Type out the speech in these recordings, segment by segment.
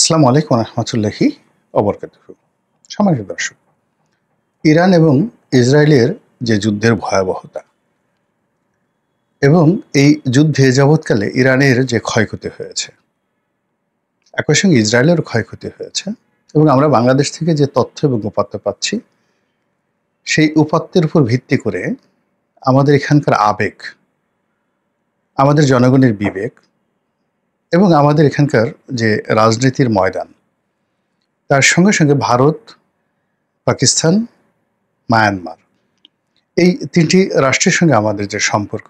আসসালামু আলাইকুম রহমতুল্লাহি অবরকাতুহু। সম্মানিত দর্শক, ইরান এবং ইসরায়েলের যে যুদ্ধের ভয়াবহতা এবং এই যুদ্ধে যাবৎকালে ইরানের যে ক্ষয়ক্ষতি হয়েছে, একই সঙ্গে ইসরায়েলের ক্ষয়ক্ষতি হয়েছে এবং আমরা বাংলাদেশ থেকে যে তথ্য এবং উপাত্ত পাচ্ছি, সেই উপাত্তের উপর ভিত্তি করে আমাদের এখানকার আবেগ, আমাদের জনগণের বিবেক এবং আমাদের এখানকার যে রাজনীতির ময়দান, তার সঙ্গে সঙ্গে ভারত, পাকিস্তান, মায়ানমার, এই তিনটি রাষ্ট্রের সঙ্গে আমাদের যে সম্পর্ক,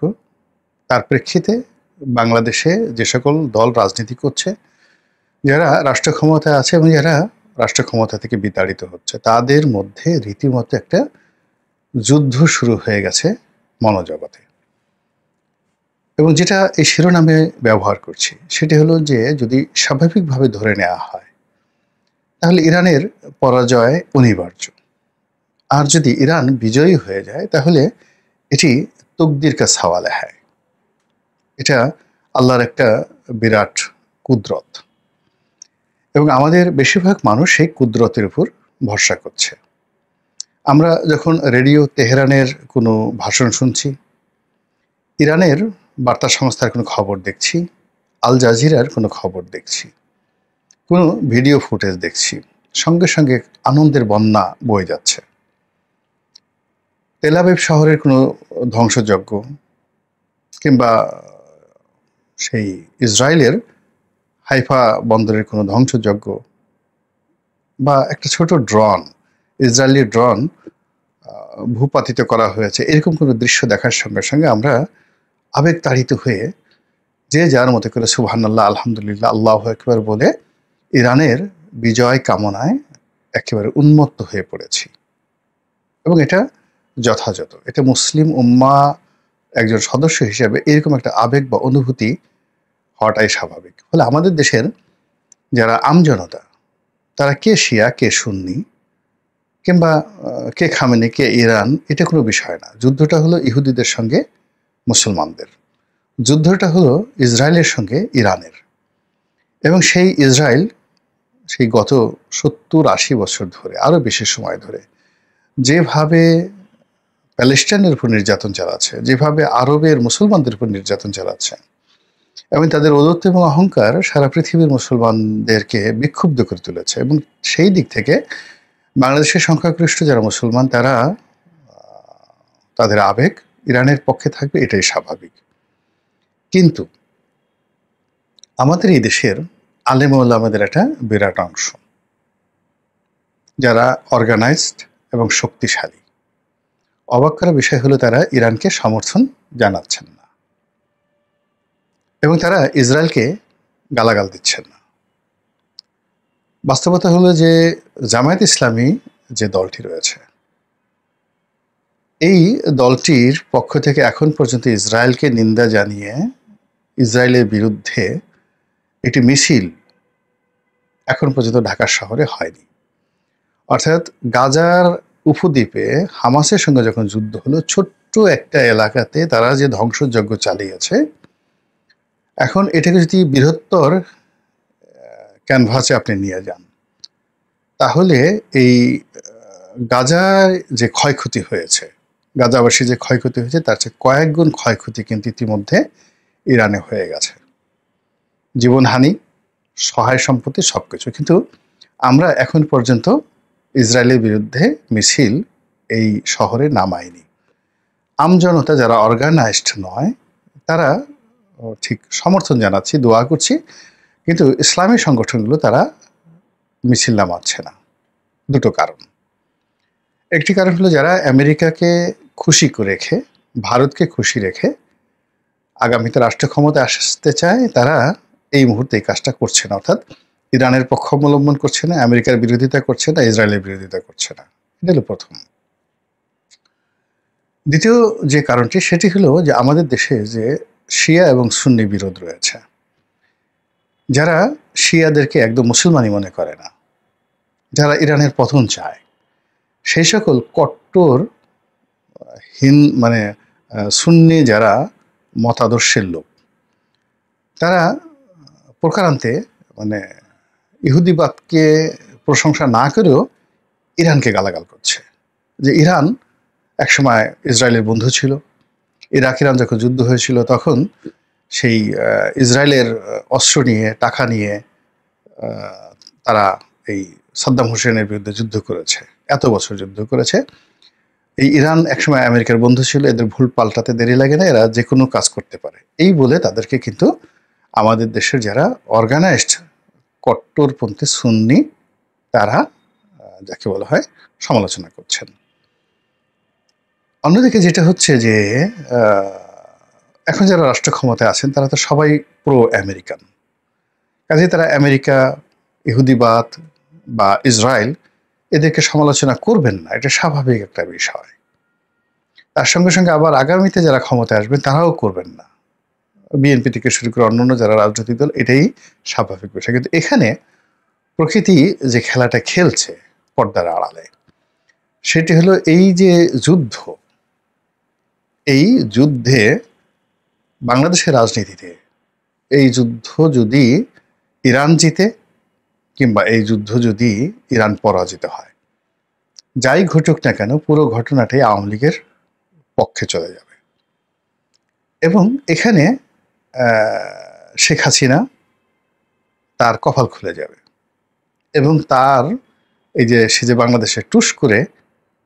তার প্রেক্ষিতে বাংলাদেশে যে সকল দল রাজনীতি করছে, যারা রাষ্ট্র ক্ষমতায় আছে এবং যারা রাষ্ট্র ক্ষমতা থেকে বিতাড়িত হচ্ছে, তাদের মধ্যে রীতিমতো একটা যুদ্ধ শুরু হয়ে গেছে মনোজগতে। এবং যেটা এই শিরোনামে ব্যবহার করছি সেটি হলো যে, যদি স্বাভাবিকভাবে ধরে নেওয়া হয় তাহলে ইরানের পরাজয় অনিবার্য, আর যদি ইরান বিজয়ী হয়ে যায় তাহলে এটি তকদির কা সওয়াল হ্যায়, এটা আল্লাহর একটা বিরাট কুদরত এবং আমাদের বেশিরভাগ মানুষ সেই কুদরতের উপর ভরসা করছে। আমরা যখন রেডিও তেহরানের কোনো ভাষণ শুনছি, ইরানের বার্তা সংস্থার কোনো খবর দেখছি, আল জাজিরার কোনো খবর দেখছি, কোনো ভিডিও ফুটেজ দেখছি, সঙ্গে সঙ্গে আনন্দের বন্যা বয়ে যাচ্ছে। তেল আবিব শহরের কোনো ধ্বংসযজ্ঞ কিংবা সেই ইসরায়েলের হাইফা বন্দরের কোনো ধ্বংসযজ্ঞ বা একটা ছোট ড্রোন, ইসরায়েলি ড্রোন ভূপাতিত করা হয়েছে, এরকম কোনো দৃশ্য দেখার সঙ্গে সঙ্গে আমরা আবেগতাড়িত হয়ে যে যার মতো করে সুবহানাল্লাহ, আলহামদুলিল্লাহ, আল্লাহু আকবার বলে ইরানের বিজয় কামনায় একেবারে উন্মত্ত হয়ে পড়েছি এবং এটা যথাযথ। এটা মুসলিম উম্মাহ একজন সদস্য হিসেবে এরকম একটা আবেগ বা অনুভূতি হওয়াটাই স্বাভাবিক। ফলে আমাদের দেশের যারা আমজনতা, তারা কে শিয়া, কে সুন্নি, কিংবা কে খামেনি, কে ইরান, এটা কোনো বিষয় না। যুদ্ধটা হলো ইহুদিদের সঙ্গে মুসলমানদের, যুদ্ধটা হলো ইসরায়েলের সঙ্গে ইরানের। এবং সেই ইসরায়েল সেই গত 70-80 বছর ধরে, আরও বেশি সময় ধরে যেভাবে প্যালেস্টাইনের উপর নির্যাতন চালাচ্ছে, যেভাবে আরবের মুসলমানদের উপর নির্যাতন চালাচ্ছে এবং তাদের ঔদ্ধত্য এবং অহংকার সারা পৃথিবীর মুসলমানদেরকে বিক্ষুব্ধ করে তুলেছে। এবং সেই দিক থেকে বাংলাদেশের সংখ্যাগরিষ্ঠ যারা মুসলমান, তারা তাদের আবেগ ইরানের পক্ষে থাকবে, এটাই স্বাভাবিক। কিন্তু আমাদের এই দেশের আলেম ওলামাদের একটা বিরাট অংশ যারা অর্গানাইজড এবং শক্তিশালী, অবাক করার বিষয় হলো তারা ইরানকে সমর্থন জানাচ্ছেন না এবং তারা ইসরায়েলকে গালাগাল দিচ্ছেন না। বাস্তবতা হলো যে জামায়াত ইসলামী যে দলটি রয়েছে, এই দলটির পক্ষ থেকে এখন পর্যন্ত ইসরায়েলকে নিন্দা জানিয়ে ইসরায়েলের বিরুদ্ধে একটি মিছিল এখন পর্যন্ত ঢাকা শহরে হয়নি। অর্থাৎ গাজার উপদ্বীপে হামাসের সঙ্গে যখন যুদ্ধ হলো, ছোট্ট একটা এলাকাতে তারা যে ধ্বংসযজ্ঞ চালিয়েছে, এখন এটাকে যদি বৃহত্তর ক্যানভাসে আপনি নিয়ে যান, তাহলে এই গাজায় যে ক্ষয়ক্ষতি হয়েছে, গাজাবাসী যে ক্ষয়ক্ষতি হয়েছে, তার চেয়ে কয়েক গুণ ক্ষয়ক্ষতি কিন্তু ইতিমধ্যে ইরানে হয়ে গেছে। জীবনহানি, সহায় সম্পত্তি, সবকিছু। কিন্তু আমরা এখন পর্যন্ত ইসরায়েলের বিরুদ্ধে মিছিল এই শহরে নামাইনি। আমজনতা যারা অর্গানাইজড নয়, তারা ঠিক সমর্থন জানাচ্ছি, দোয়া করছি, কিন্তু ইসলামী সংগঠনগুলো তারা মিছিল নামাচ্ছে না। দুটো কারণ। একটি কারণ হলো যারা আমেরিকাকে খুশি রেখে, ভারতকে খুশি রেখে আগামীতে রাষ্ট্র ক্ষমতায় আসতে চায়, তারা এই মুহূর্তে এই কাজটা করছে না। অর্থাৎ ইরানের পক্ষ অবলম্বন করছে না, আমেরিকার বিরোধিতা করছে না, ইসরায়েলের বিরোধিতা করছে না। এটা হলো প্রথম। দ্বিতীয় যে কারণটি, সেটি হলো যে আমাদের দেশে যে শিয়া এবং সুন্নি বিরোধ রয়েছে, যারা শিয়াদেরকে একদম মুসলমানই মনে করে না, যারা ইরানের পতন চায়, সেই সকল কট্টর সুন্নি যারা মতাদর্শের লোক, তারা প্রকারান্তে ইহুদিবাদকে প্রশংসা না করেও ইরানকে গালাগাল করছে, যে ইরান একসময় ইসরায়েলের বন্ধু ছিল। ইরাক ইরান যখন যুদ্ধ হয়েছিল তখন সেই ইসরায়েলের অস্ত্র নিয়ে টাকা নিয়ে তারা এই সাদ্দাম হোসেনের বিরুদ্ধে যুদ্ধ করেছে, এত বছর যুদ্ধ করেছে। এই ইরান একসময় আমেরিকার বন্ধু ছিল, এদের ভুল পাল্টাতে দেরি লাগে না, এরা যে কোনো কাজ করতে পারে, এই বলে তাদেরকে কিন্তু আমাদের দেশের যারা অর্গানাইজড কট্টরপন্থী সুন্নি তারা যাকে বলা হয় সমালোচনা করছেন। অন্যদিকে যেটা হচ্ছে যে এখন যারা রাষ্ট্র ক্ষমতায় আছেন তারা তো সবাই প্রো আমেরিকান, কাজে তারা আমেরিকা, ইহুদিবাদ বা ইসরায়েল এদেরকে সমালোচনা করবেন না, এটা স্বাভাবিক একটা বিষয়। তার সঙ্গে সঙ্গে আবার আগামীতে যারা ক্ষমতায় আসবেন তারাও করবেন না, বিএনপি থেকে শুরু করে অন্যান্য যারা রাজনৈতিক দল, এটাই স্বাভাবিক বিষয়। কিন্তু এখানে প্রকৃতি যে খেলাটা খেলছে পর্দার আড়ালে, সেটি হলো এই যে যুদ্ধ, এই যুদ্ধে বাংলাদেশের রাজনীতিতে এই যুদ্ধ যদি ইরান জিতে কিংবা এই যুদ্ধ যদি ইরান পরাজিত হয়, যাই ঘটুক না কেন পুরো ঘটনাটাই আওয়ামী লীগের পক্ষে চলে যাবে। এবং এখানে শেখ হাসিনা তার কপাল খুলে যাবে এবং তার এই যে সে যে বাংলাদেশে টুস করে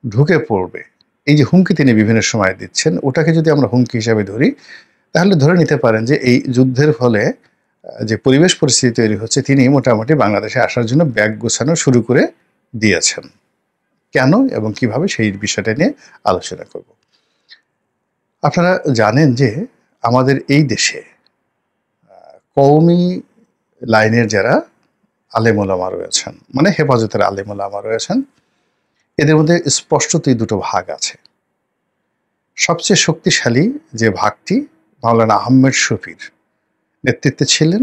ঢুকে পড়বে, এই যে হুমকি তিনি বিভিন্ন সময় দিচ্ছেন, ওটাকে যদি আমরা হুমকি হিসাবে ধরি তাহলে ধরে নিতে পারেন যে এই যুদ্ধের ফলে যে পরিবেশ পরিস্থিতি তৈরি হচ্ছে, তিনি মোটামুটি বাংলাদেশে আসার জন্য ব্যাগ গোছানো শুরু করে দিয়েছেন। কেন এবং কিভাবে সেই বিষয়টা নিয়ে আলোচনা করব। আপনারা জানেন যে আমাদের এই দেশে কওমি লাইনের যারা আলেম ওলামা রয়েছেন, মানে হেফাজতের আলেম ওলামা রয়েছেন, এদের মধ্যে স্পষ্টতই দুটো ভাগ আছে। সবচেয়ে শক্তিশালী যে ভাগটি মাওলানা আহমেদ শফির নেতৃত্বে ছিলেন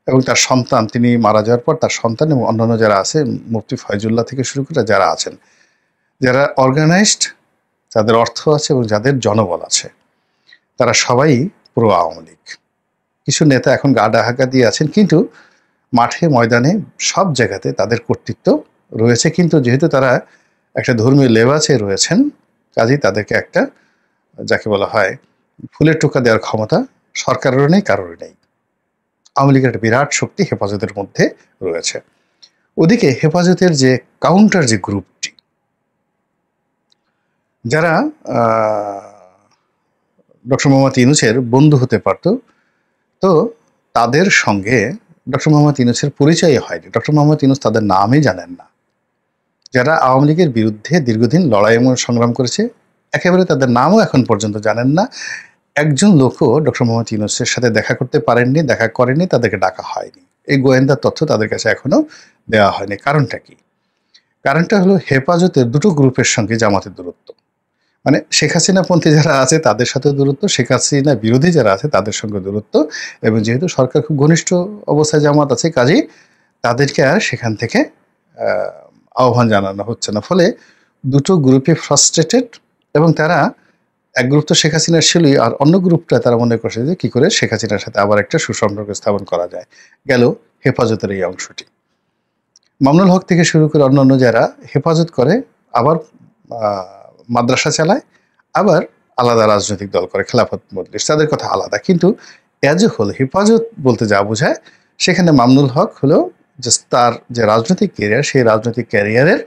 এবং তার সন্তান, তিনি মারা যাওয়ার পর তার সন্তান এবং অন্যান্য যারা আছে, মুফতি ফয়জুল্লাহ থেকে শুরু করে যারা আছেন, যারা অর্গানাইজড, যাদের অর্থ আছে এবং যাদের জনবল আছে, তারা সবাই প্রো আওয়ামী লীগ। কিছু নেতা এখন গা ডাহাকা দিয়ে আছেন, কিন্তু মাঠে ময়দানে সব জায়গাতে তাদের কর্তৃত্ব রয়েছে। কিন্তু যেহেতু তারা একটা ধর্মীয় লেবাসে রয়েছেন, কাজেই তাদেরকে একটা যাকে বলা হয় ফুলের টোকা দেওয়ার ক্ষমতা সরকারেরও নেই, কারোর নেই। আওয়ামী লীগের একটা বিরাট শক্তি হেফাজতের মধ্যে রয়েছে। ওদিকে হেফাজতের যে কাউন্টার যে গ্রুপটি, যারা ডক্টর মোহাম্মদ ইউনূসের বন্ধু হতে পারত, তো তাদের সঙ্গে ডক্টর মোহাম্মদ ইউনূসের পরিচয় হয়নি। ডক্টর মোহাম্মদ ইউনূস তাদের নামই জানেন না। যারা আওয়ামী লীগের বিরুদ্ধে দীর্ঘদিন লড়াই এবং সংগ্রাম করেছে, একেবারে তাদের নামও এখন পর্যন্ত জানেন না। একজন লোকও ডক্টর মোহাম্মদ ইউনূসের সাথে দেখা করতে পারেননি, দেখা করেননি, তাদেরকে ডাকা হয়নি। এই গোয়েন্দার তথ্য তাদের কাছে এখনো দেওয়া হয়নি। কারণটা কি? কারণটা হলো হেফাজতের দুটো গ্রুপের সঙ্গে জামাতের দূরত্ব। মানে শেখ হাসিনা পন্থী যারা আছে তাদের সাথে দূরত্ব, শেখ হাসিনা বিরোধী যারা আছে তাদের সঙ্গে দূরত্ব, এবং যেহেতু সরকার খুব ঘনিষ্ঠ অবস্থায় জামাত আছে, কাজেই তাদেরকে আর সেখান থেকে আহ্বান জানানো হচ্ছে না। ফলে দুটো গ্রুপে ফ্রাস্ট্রেটেড, এবং তারা এক গ্রুপ তো শেখ হাসিনার ছিলই, আর অন্য গ্রুপটা তারা মনে করছে যে কি করে শেখ হাসিনার সাথে আবার একটা সুসম্পর্ক স্থাপন করা যায়। গেল হেফাজতের এই অংশটি। মামুনুল হক থেকে শুরু করে অন্যান্য যারা হেফাজত করে, আবার মাদ্রাসা চালায়, আবার আলাদা রাজনৈতিক দল করে, খেলাফত মজলিস, তাদের কথা আলাদা। কিন্তু এজ এ হোল হেফাজত বলতে যা বোঝায়, সেখানে মামুনুল হক হলো জাস্ট তার যে রাজনৈতিক ক্যারিয়ার, সেই রাজনৈতিক ক্যারিয়ারের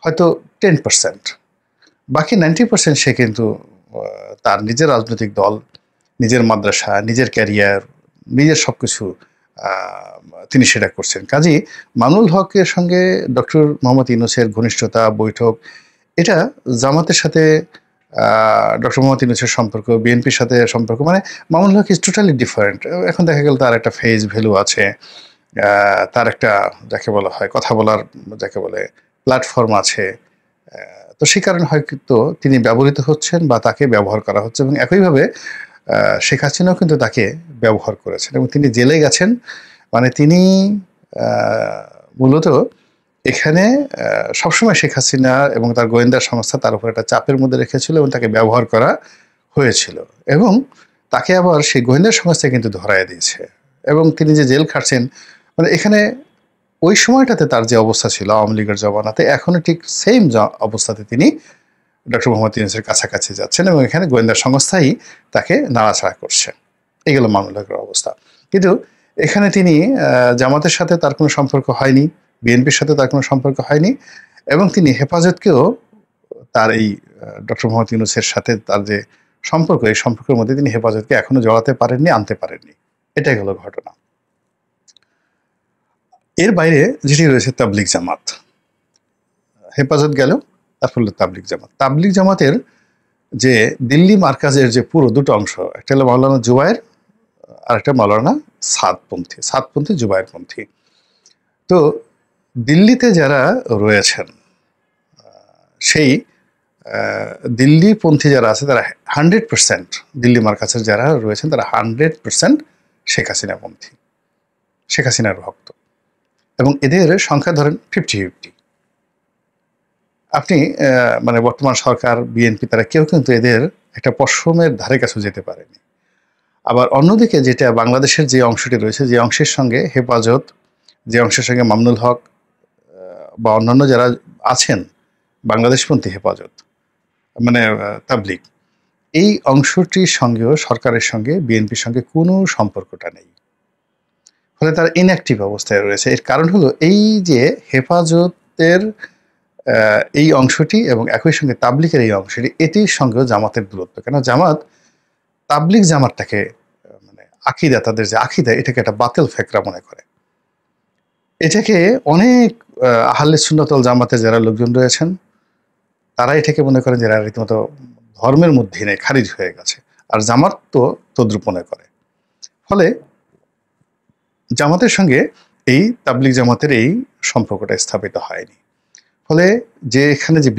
হয়তো 10%, বাকি 90% সে কিন্তু তার নিজের রাজনৈতিক দল, নিজের মাদ্রাসা, নিজের ক্যারিয়ার, নিজের সব কিছু তিনি সেটা করছেন। কাজেই মামুনুল হকের সঙ্গে ডক্টর মোহাম্মদ ইউনূসের ঘনিষ্ঠতা, বৈঠক, এটা জামাতের সাথে ডক্টর মোহাম্মদ ইউনূসের সম্পর্ক, বিএনপির সাথে সম্পর্ক, মানে মামুনুল হক ইজ টোটালি ডিফারেন্ট। এখন দেখা গেল তার একটা ফেস ভ্যালু আছে, তার একটা যাকে বলা হয় কথা বলার যাকে বলে প্ল্যাটফর্ম আছে। তো সেই কারণে হয়তো তিনি ব্যবহৃত হচ্ছেন বা তাকে ব্যবহার করা হচ্ছে, এবং একইভাবে শেখ হাসিনাও কিন্তু তাকে ব্যবহার করেছেন এবং তিনি জেলে গেছেন। মানে তিনি মূলত এখানে সবসময় শেখ হাসিনা এবং তার গোয়েন্দা সংস্থা তার উপর একটা চাপের মধ্যে রেখেছিল এবং তাকে ব্যবহার করা হয়েছিল, এবং তাকে আবার সেই গোয়েন্দা সংস্থা কিন্তু ধরায় দিয়েছে, এবং তিনি যে জেল খাটছেন, মানে এখানে ওই সময়টাতে তার যে অবস্থা ছিল আওয়ামী লীগের জমানাতে, এখনো ঠিক সেম অবস্থাতে তিনি ডক্টর মোহাম্মদ ইউনূসের কাছাকাছি যাচ্ছেন এবং এখানে গোয়েন্দা সংস্থাই তাকে নাড়াচাড়া করছে। এগুলো মামুনুল হকের অবস্থা। কিন্তু এখানে তিনি জামাতের সাথে তার কোনো সম্পর্ক হয়নি, বিএনপির সাথে তার কোনো সম্পর্ক হয়নি, এবং তিনি হেফাজতকেও তার এই ডক্টর মোহাম্মদ ইউনূসের সাথে তার যে সম্পর্ক, এই সম্পর্কের মধ্যে তিনি হেফাজতকে এখনো জড়াতে পারেননি, আনতে পারেননি। এটাই হলো ঘটনা। এর বাইরে যেটি রয়েছে তাবলিগ জামাত, হেফাজত গেল, তারপর তাবলিগ জামাত। তাবলিগ জামাতের যে দিল্লি মার্কাজের যে পুরো দুটো অংশ, একটা হলো মাওলানা জুবায়ের আর একটা মাওলানা সাদপন্থী জুবায়েরপন্থী। তো দিল্লিতে যারা রয়েছেন সেই দিল্লিপন্থী যারা আছে তারা 100%, দিল্লি মার্কাজের যারা রয়েছেন তারা 100% শেখ হাসিনাপন্থী, শেখ হাসিনার ভক্ত, এবং এদের সংখ্যা ধরেন 50-50। আপনি মানে বর্তমান সরকার, বিএনপি, তারা কেউ কিন্তু এদের একটা পশমের ধারে কাছে যেতে পারেনি। আবার অন্যদিকে যেটা বাংলাদেশের যে অংশটি রয়েছে, যে অংশের সঙ্গে হেফাজত, যে অংশের সঙ্গে মামুনুল হক বা অন্যান্য যারা আছেন বাংলাদেশপন্থী হেফাজত মানে তাবলিগ, এই অংশটির সঙ্গেও সরকারের সঙ্গে, বিএনপির সঙ্গে কোনো সম্পর্কটা নেই। ফলে তারা ইনঅ্যাক্টিভ অবস্থায় রয়েছে। এর কারণ হলো এই যে হেফাজতের এই অংশটি এবং একই সঙ্গে তাবলিগের এই অংশটি, এটির সঙ্গেও জামাতের দূরত্ব। কেন জামাত তাবলিগ জামাতটাকে মানে আকিদা, তাদের যে আকিদা, এটাকে একটা বাতিল ফেকরা মনে করে। এটাকে অনেক আহলে সুন্নাত ওয়াল জামাতের যারা লোকজন রয়েছেন তারা এটাকে মনে করেন যারা রীতিমতো ধর্মের মধ্যে নেই, খারিজ হয়ে গেছে। আর জামাত তো তদ্রুপ মনে করে। ফলে জামাতের সঙ্গে এই তাবলিগ জামাতের এই সম্পর্কটা স্থাপিত হয়নি। ফলে যে এখানে যে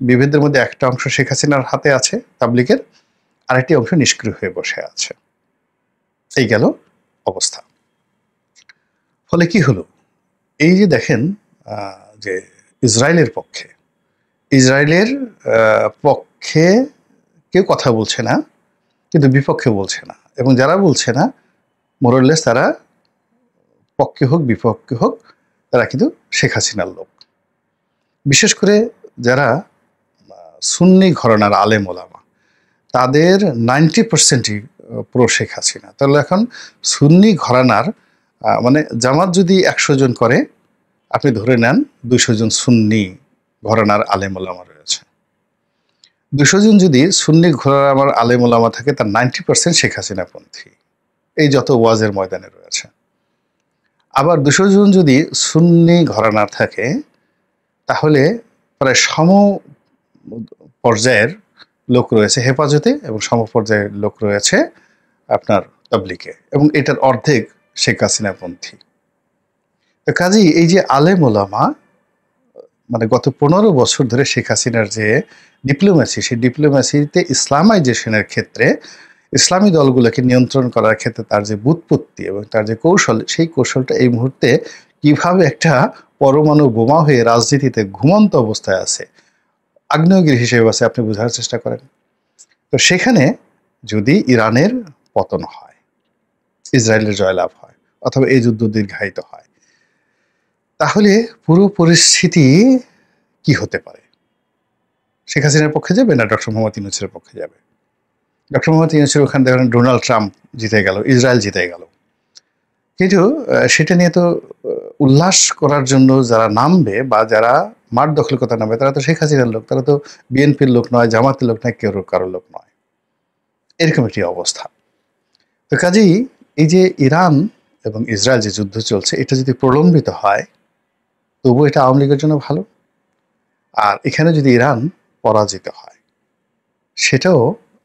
বিভেদের মধ্যে একটা অংশ শেখ হাসিনার হাতে আছে তাবলিগের, আরেকটি অংশ নিষ্ক্রিয় হয়ে বসে আছে। এই গেল অবস্থা। ফলে কি হলো, এই যে দেখেন যে ইসরায়েলের পক্ষে কেউ কথা বলছে না, কিন্তু বিপক্ষে বলছে না, এবং যারা বলছে না মোরলেস তারা পক্ষে হোক বিপক্ষে হোক তারা কিন্তু শেখ হাসিনার লোক। বিশেষ করে যারা সুন্নি ঘরানার আলেম ওলামা, তাদের 90%ই প্রো শেখ হাসিনা। তাহলে এখন সুন্নি ঘরানার মানে জামাত যদি 100 জন করে, আপনি ধরে নেন 200 জন সুন্নি ঘরানার আলেম ওলামা রয়েছে। 200 জন যদি সুন্নি ঘরানার আলেম ওলামা থাকে, তার 90% শেখ হাসিনা পন্থী, এই যত ওয়াজের ময়দানে রয়েছে। আবার 200 জন যদি সুন্নি ঘরানার থাকে, তাহলে প্রায় সম পর্যায়ের লোক রয়েছে হেফাজতে এবং সমপর্যায়ের লোক রয়েছে আপনার তাবলিগে, এবং এটার অর্ধেক শেখ হাসিনাপন্থী। তো কাজেই এই যে আলেম ওলামা, মানে গত 15 বছর ধরে শেখ হাসিনার যে ডিপ্লোম্যাসি, সেই ডিপ্লোম্যাসিতে ইসলামাইজেশনের ক্ষেত্রে, ইসলামী দলগুলোকে নিয়ন্ত্রণ করার ক্ষেত্রে তার যে বুৎপত্তি এবং তার যে কৌশল, সেই কৌশলটা এই মুহূর্তে কিভাবে একটা পরমাণু বোমা হয়ে রাজনীতিতে ঘুমন্ত অবস্থায় আছে, আগ্নেয়গিরি হিসেবে আছে, আপনি বোঝার চেষ্টা করেন। তো সেখানে যদি ইরানের পতন হয়, ইসরায়েলের জয়লাভ হয়, অথবা এই যুদ্ধ দীর্ঘায়িত হয়, তাহলে পুরো পরিস্থিতি কি হতে পারে? শেখ হাসিনার পক্ষে যাবে না ডক্টর মোহাম্মদ ইউনূসের পক্ষে যাবে? ডক্টর মোহাম্মদ ইউনূসের ওখানে দেখেন ডোনাল্ড ট্রাম্প জিতে গেল, ইসরায়েল জিতে গেল, কিন্তু সেটা নিয়ে তো উল্লাস করার জন্য যারা নামবে বা যারা মাঠ দখল কথা নামবে, তারা তো শেখ হাসিনার লোক, তারা তো বিএনপির লোক নয়, জামাতের লোক নয়, কেউ কারোর লোক নয়। এরকম একটি অবস্থা। তো কাজেই এই যে ইরান এবং ইসরায়েল যে যুদ্ধ চলছে, এটা যদি প্রলম্বিত হয়, তবু এটা আওয়ামী লীগের জন্য ভালো। আর এখানে যদি ইরান পরাজিত হয়, সেটাও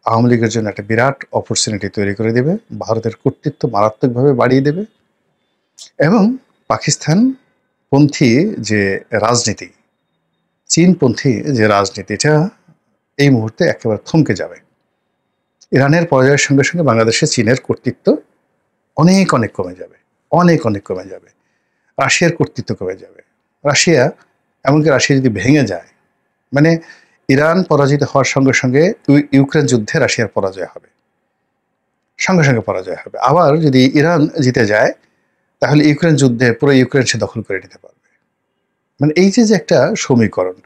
আওয়ামী লীগের জন্য একটা বিরাট অপরচুনিটি তৈরি করে দেবে, ভারতের কর্তৃত্ব মারাত্মকভাবে বাড়িয়ে দেবে, এবং পাকিস্তানপন্থী যে রাজনীতি, চীনপন্থী যে রাজনীতি, এটা এই মুহূর্তে একেবারে থমকে যাবে। ইরানের পরাজয়ের সঙ্গে সঙ্গে বাংলাদেশে চীনের কর্তৃত্ব অনেক অনেক কমে যাবে, অনেক অনেক কমে যাবে। রাশিয়ার কর্তৃত্ব কমে যাবে। রাশিয়া, এমনকি রাশিয়া যদি ভেঙে যায়, মানে ইরান পরাজিত হওয়ার সঙ্গে সঙ্গে ইউক্রেন যুদ্ধে রাশিয়ার পরাজয় হবে, সঙ্গে সঙ্গে পরাজয় হবে। আবার যদি ইরান জিতে যায়, তাহলে ইউক্রেন যুদ্ধে পুরো ইউক্রেন সে দখল করে নিতে পারবে। মানে এই যে একটা সমীকরণ,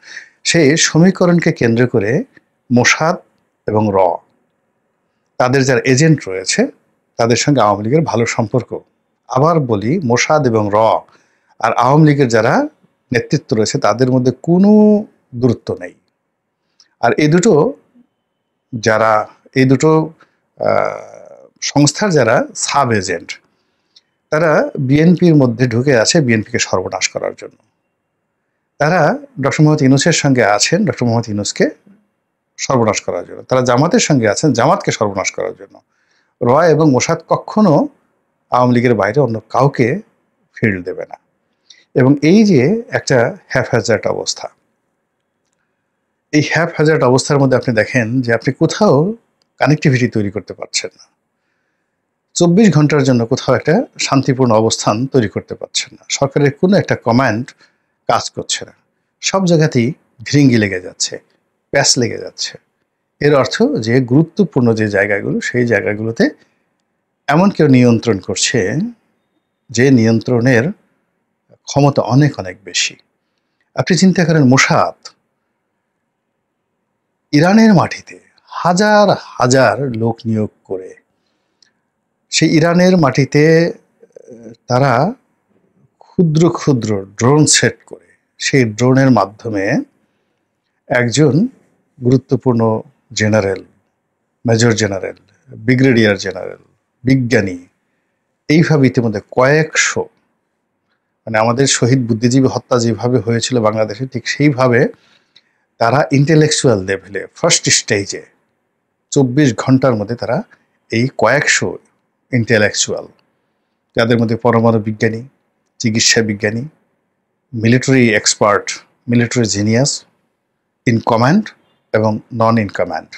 সেই সমীকরণকে কেন্দ্র করে মোসাদ এবং তাদের যারা এজেন্ট রয়েছে তাদের সঙ্গে আওয়ামী লীগের ভালো সম্পর্ক। আবার বলি, মোসাদ এবং আর আওয়ামী লীগের যারা নেতৃত্ব রয়েছে তাদের মধ্যে কোনো দূরত্ব নেই। আর এই দুটো সংস্থার যারা সাব এজেন্ট, তারা বিএনপির মধ্যে ঢুকে আছে বিএনপিকে সর্বনাশ করার জন্য। তারা ডক্টর মোহাম্মদ ইউনূসের সঙ্গে আছেন ডক্টর মোহাম্মদ ইউনূসকে সর্বনাশ করার জন্য। তারা জামাতের সঙ্গে আছেন জামাতকে সর্বনাশ করার জন্য। এবং মোসাদ কখনো আওয়ামী লীগের বাইরে অন্য কাউকে ফিল্ড দেবে না। এবং এই যে একটা হ্যাফহ্যাজার্ড অবস্থা, এই হ্যাফহ্যাজার্ড অবস্থার মধ্যে আপনি দেখেন যে আপনি কোথাও কানেক্টিভিটি তৈরি করতে পারছেন না। 24 ঘন্টার জন্য কোথাও একটা শান্তিপূর্ণ অবস্থান তৈরি করতে পারছেন না। সরকারের কোনো একটা কমান্ড কাজ করছে না, সব জায়গাতেই ভিরিঙ্গি লেগে যাচ্ছে, প্যাচ লেগে যাচ্ছে। এর অর্থ যে গুরুত্বপূর্ণ যে জায়গাগুলো, সেই জায়গাগুলোতে এমন কেউ নিয়ন্ত্রণ করছে যে নিয়ন্ত্রণের ক্ষমতা অনেক অনেক বেশি। আপনি চিন্তা করেন, মোসাদ ইরানের মাটিতে হাজার হাজার লোক নিয়োগ করে, সেই ইরানের মাটিতে তারা ক্ষুদ্র ক্ষুদ্র ড্রোন সেট করে, সেই ড্রোনের মাধ্যমে একজন গুরুত্বপূর্ণ general, major general, brigadier general, বিজ্ঞানী, এইভাবে ইতিমধ্যে কয়েকশো, মানে আমাদের শহীদ বুদ্ধিজীবী হত্যা যেভাবে হয়েছিল বাংলাদেশে, ঠিক সেইভাবে তারা ইন্টেলেকচুয়াল লেভেলে ফার্স্ট স্টেজে 24 ঘন্টার মধ্যে তারা এই কয়েকশো ইন্টেলেকচুয়াল, যাদের মধ্যে পরমাণু বিজ্ঞানী, চিকিৎসা বিজ্ঞানী, military expert, military genius, in command এবং নন ইন কমান্ড,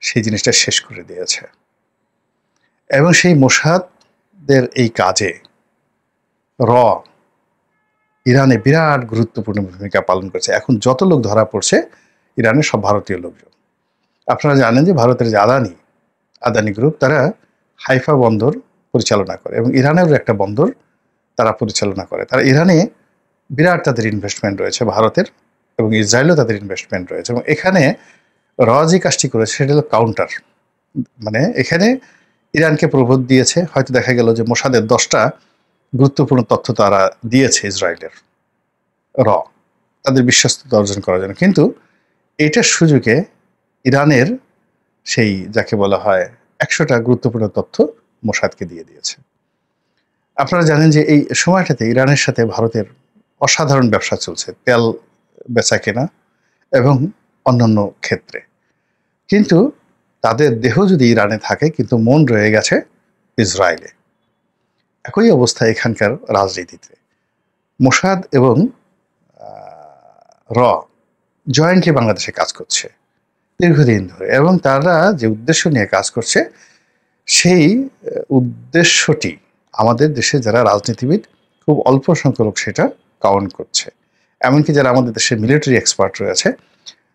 সেই জিনিসটা শেষ করে দিয়েছে। এবং সেই মোসাদের এই কাজে ইরানে বিরাট গুরুত্বপূর্ণ ভূমিকা পালন করছে। এখন যত লোক ধরা পড়ছে ইরানের সব ভারতীয় লোকজন। আপনারা জানেন যে ভারতের যে আদানি গ্রুপ, তারা হাইফা বন্দর পরিচালনা করে এবং ইরানেরও একটা বন্দর তারা পরিচালনা করে। তারা ইরানে বিরাট তাদের ইনভেস্টমেন্ট রয়েছে ভারতের, এবং ইসরায়েলও তাদের ইনভেস্টমেন্ট রয়েছে। এবং এখানে যে কাজটি করেছে সেটা হলো কাউন্টার, মানে এখানে ইরানকে প্রবোধ দিয়েছে। হয়তো দেখা গেল যে মোসাদের 10টা গুরুত্বপূর্ণ তথ্য তারা দিয়েছে ইসরায়েলের তাদের বিশ্বস্ততা অর্জন করার জন্য, কিন্তু এইটার সুযোগে ইরানের সেই যাকে বলা হয় 100টা গুরুত্বপূর্ণ তথ্য মোসাদকে দিয়ে দিয়েছে। আপনারা জানেন যে এই সময়টাতে ইরানের সাথে ভারতের অসাধারণ ব্যবসা চলছে, তেল বেচা কেনা এবং অন্যান্য ক্ষেত্রে। কিন্তু তাদের দেহ যদি ইরানে থাকে, কিন্তু মন রয়ে গেছে ইসরায়েলে। একই অবস্থা এখানকার রাজনীতিতে। মোসাদ এবং জয়েন্টলি বাংলাদেশে কাজ করছে দীর্ঘদিন ধরে, এবং তারা যে উদ্দেশ্য নিয়ে কাজ করছে, সেই উদ্দেশ্যটি আমাদের দেশে যারা রাজনীতিবিদ খুব অল্প সংখ্যক লোক সেটা কাউন্ট করছে। এমনকি যারা আমাদের দেশে মিলিটারি এক্সপার্ট রয়েছে,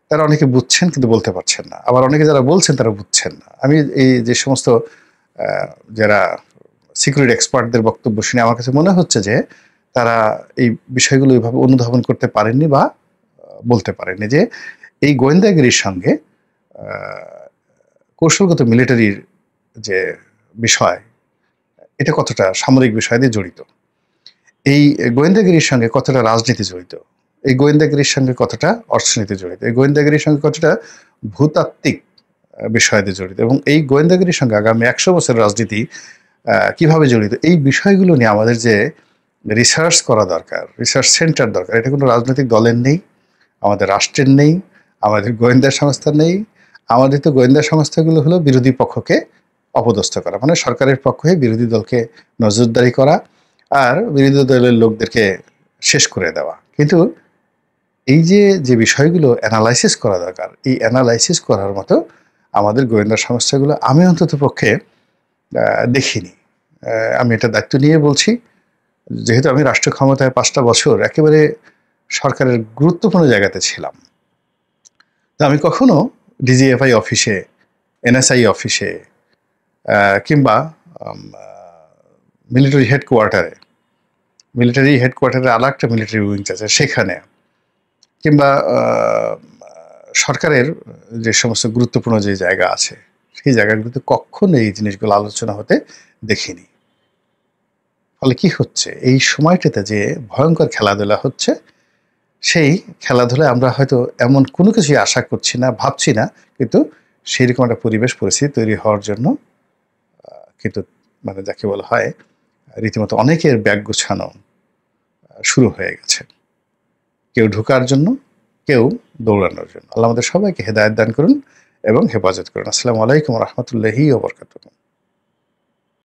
তারা অনেকে বুঝছেন কিন্তু বলতে পারছেন না, আবার অনেকে যারা বলছেন তারা বুঝছেন না। আমি এই যে সমস্ত যারা সিকিউরিটি এক্সপার্টদের বক্তব্য শুনে আমার কাছে মনে হচ্ছে যে তারা এই বিষয়গুলো এইভাবে অনুধাবন করতে পারেননি বা বলতে পারেননি যে এই গোয়েন্দাগিরির সঙ্গে কৌশলগত মিলিটারির যে বিষয়, এটা কতটা সামরিক বিষয় দিয়ে জড়িত, এই গোয়েন্দাগিরির সঙ্গে কতটা রাজনীতি জড়িত, এই গোয়েন্দাগিরির সঙ্গে কতটা অর্থনীতি জড়িত, এই গোয়েন্দাগিরির সঙ্গে কতটা ভূতাত্ত্বিক বিষয় দিয়ে জড়িত, এবং এই গোয়েন্দাগিরির সঙ্গে আগামী 100 বছরের রাজনীতি কিভাবে জড়িত, এই বিষয়গুলো নিয়ে আমাদের যে রিসার্চ করা দরকার, রিসার্চ সেন্টার দরকার, এটা কোনো রাজনৈতিক দলের নেই, আমাদের রাষ্ট্রের নেই, আমাদের গোয়েন্দা সংস্থার নেই। আমাদের তো গোয়েন্দা সংস্থাগুলো হলো বিরোধী পক্ষকে অপদস্থ করা, মানে সরকারের পক্ষে বিরোধী দলকে নজরদারি করা আর বিরোধী দলের লোকদেরকে শেষ করে দেওয়া। কিন্তু এই যে বিষয়গুলো অ্যানালাইসিস করা দরকার, এই অ্যানালাইসিস করার মতো আমাদের গোয়েন্দা সংস্থাগুলো আমি অন্তত পক্ষে দেখিনি। আমি এটা দায়িত্ব নিয়ে বলছি, যেহেতু আমি রাষ্ট্র ক্ষমতায় 5টা বছর একেবারে সরকারের গুরুত্বপূর্ণ জায়গাতে ছিলাম, তো আমি কখনো ডিজিএফআই অফিসে, এনএসআই অফিসে কিংবা মিলিটারি হেডকোয়ার্টারে মিলিটারি হেডকোয়ার্টারে আর একটা মিলিটারি উইংস আছে সেখানে, কিংবা সরকারের যে সমস্ত গুরুত্বপূর্ণ যে জায়গা আছে সেই জায়গাগুলোতে কখনো এই জিনিসগুলো আলোচনা হতে দেখিনি। ফলে কি হচ্ছে, এই সময়টাতে যে ভয়ঙ্কর খেলাধুলা হচ্ছে, সেই খেলাধুলায় আমরা হয়তো এমন কোনো কিছুই আশা করছি না, ভাবছি না, কিন্তু সেরকম একটা পরিবেশ পরিস্থিতি তৈরি হওয়ার জন্য কিন্তু মানে যাকে বলা হয় রীতিমতো অনেকের ব্যাগ গোছানো শুরু হয়ে গেছে, কেউ ঢোকার জন্য, কেউ দৌড়ানোর জন্য। আল্লাহ আমাদের সবাইকে হেদায়েত দান করুন এবং হেফাজত করুন। আসসালামু আলাইকুম ওয়া রাহমাতুল্লাহি ওয়া বারাকাতুহু।